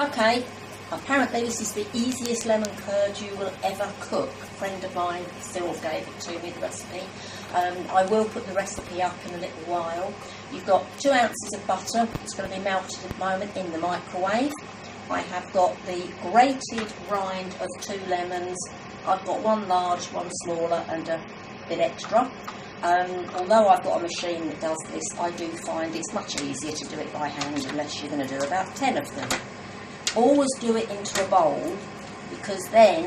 Okay, apparently this is the easiest lemon curd you will ever cook. A friend of mine still gave it to me, the recipe. I will put the recipe up in a little while. You've got 2 ounces of butter. It's going to be melted at the moment in the microwave. I have got the grated rind of 2 lemons. I've got 1 large, 1 smaller and a bit extra. Although I've got a machine that does this, I do find it's much easier to do it by hand unless you're going to do about 10 of them. Always do it into a bowl, because then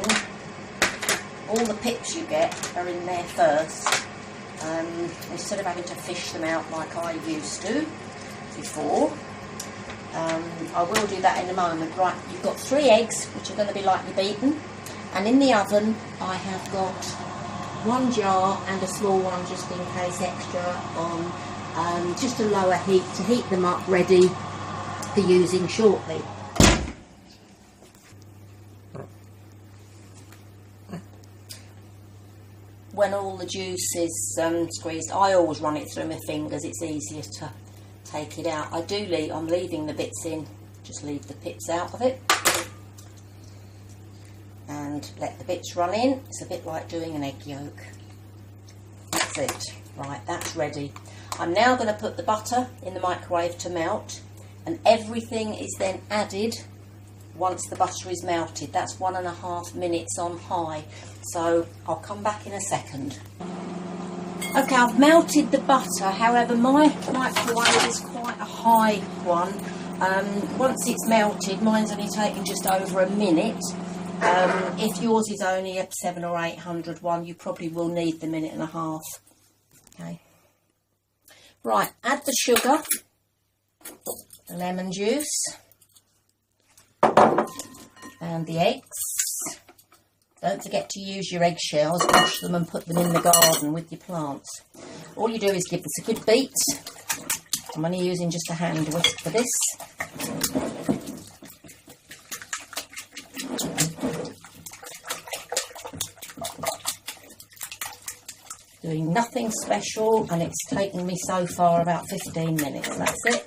all the pips you get are in there first, instead of having to fish them out like I used to before. I will do that in a moment. Right, you've got 3 eggs, which are going to be lightly beaten, and in the oven I have got 1 jar and a small one just in case extra on just a lower heat to heat them up ready for using shortly. When all the juice is squeezed, I always run it through my fingers. It's easier to take it out. I'm leaving the bits in, just leave the pips out of it. And let the bits run in. It's a bit like doing an egg yolk. That's it. Right, that's ready. I'm now going to put the butter in the microwave to melt, and everything is then added once the butter is melted. That's 1.5 minutes on high. So I'll come back in a second. Okay, I've melted the butter. However, my microwave is quite a high one. Once it's melted, mine's only taken just over a minute. If yours is only a 700 or 800 one, you probably will need the 1.5 minutes. Okay. Right, add the sugar, the lemon juice, and the eggs. Don't forget to use your eggshells, wash them and put them in the garden with your plants. All you do is give this a good beat. I'm only using just a hand whisk for this. Doing nothing special, and it's taken me so far about 15 minutes. That's it.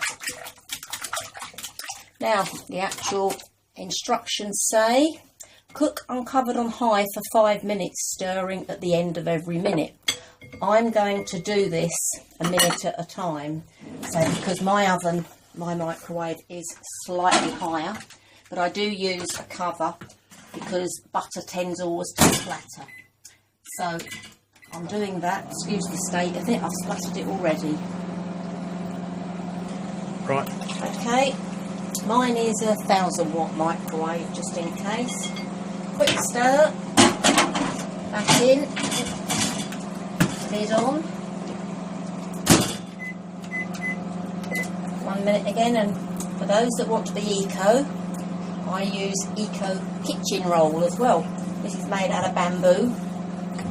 Now, the actual instructions say, cook uncovered on high for 5 minutes, stirring at the end of every minute. I'm going to do this a minute at a time, so because my microwave is slightly higher, but I do use a cover because butter tends always to splatter. So I'm doing that. Excuse the state of it, I've splattered it already. Right. Okay, mine is a 1000-watt microwave, just in case. Quick stir, back in, lid on. 1 minute again, and for those that want to be eco, I use Eco Kitchen Roll as well. This is made out of bamboo.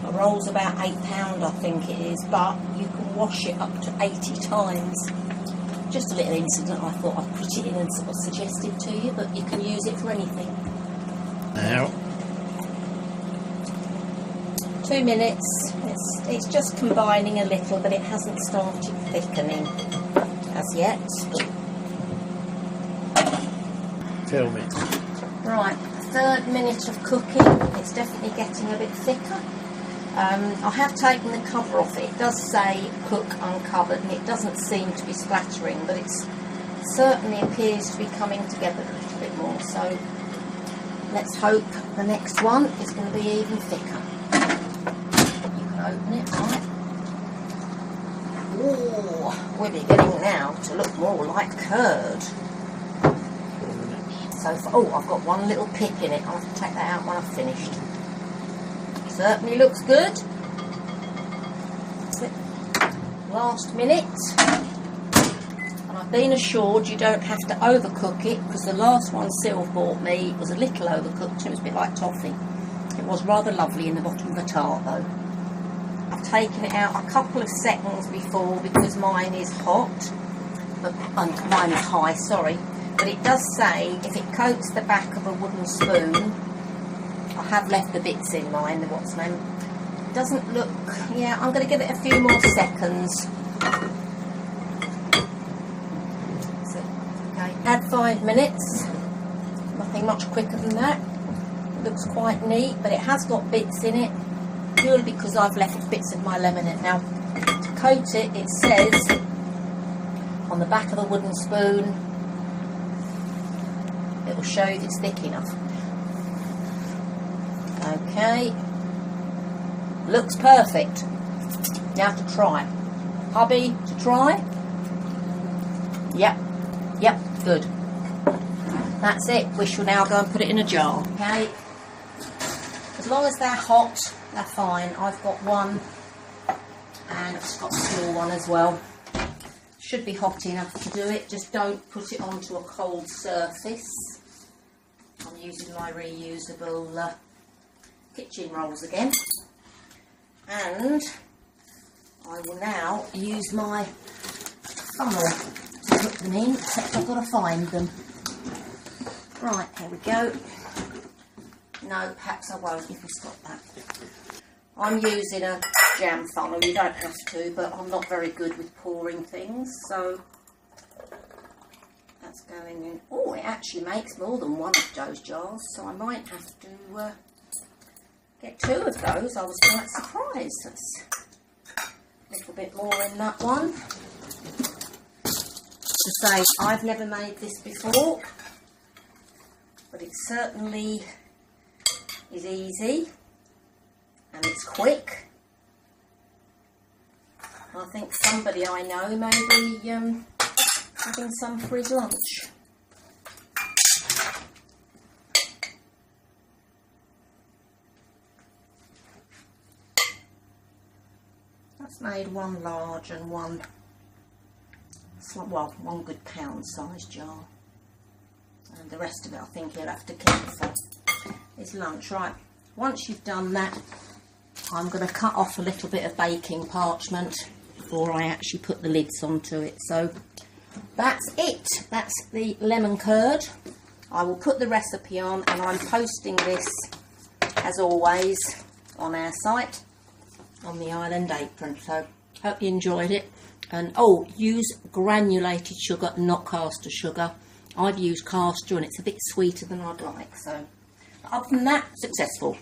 A roll's about £8, I think it is, but you can wash it up to 80 times. Just a little incident, I thought I'd put it in and sort of suggest it to you, but you can use it for anything. Now. 2 minutes. It's just combining a little, but it hasn't started thickening as yet. Tell me. Right, 3rd minute of cooking. It's definitely getting a bit thicker. I have taken the cover off it. It does say cook uncovered, and it doesn't seem to be splattering, but it certainly appears to be coming together a little bit more. So let's hope the next one is going to be even thicker. You can open it, right? Oh, we're beginning now to look more like curd. So I've got 1 little pip in it. I'll have to take that out when I've finished. Certainly looks good. That's it. Last minute. And I've been assured you don't have to overcook it, because the last one Syl bought me was a little overcooked, and it was a bit like toffee. It was rather lovely in the bottom of the tart though. I've taken it out a couple of seconds before because mine is hot, but mine is high, sorry. But it does say if it coats the back of a wooden spoon, I have left the bits in mine, the what's name. Doesn't look, yeah, I'm going to give it a few more seconds. So, okay, add 5 minutes. Nothing much quicker than that. It looks quite neat, but it has got bits in it, purely because I've left bits of my lemon in it. Now, to coat it, it says on the back of the wooden spoon, it will show you if it's thick enough. Okay, looks perfect. Now to try. Hubby, to try? Yep, good. That's it. We shall now go and put it in a jar. Okay, as long as they're hot, they're fine. I've got one, and I've got a small one as well. Should be hot enough to do it. Just don't put it onto a cold surface. I'm using my reusable kitchen rolls again, and I will now use my funnel to put them in, except I've got to find them. Right, here we go. No, perhaps I won't if we stop that. I'm using a jam funnel. You don't have to, but I'm not very good with pouring things, so that's going in. Oh, it actually makes more than one of those jars, so I might have to get two of those. I was quite surprised. That's a little bit more in that one. To say, I've never made this before, but it certainly is easy and it's quick. I think somebody I know may be having some for his lunch. That's made one large and one good pound size jar, and the rest of it I think he'll have to keep for his lunch. Right, once you've done that, I'm going to cut off a little bit of baking parchment before I actually put the lids onto it. So that's it. That's the lemon curd. I will put the recipe on, and I'm posting this as always on our site on the Island Apron. So hope you enjoyed it. And oh, use granulated sugar, not caster sugar. I've used caster and it's a bit sweeter than I'd like. So other than that, successful.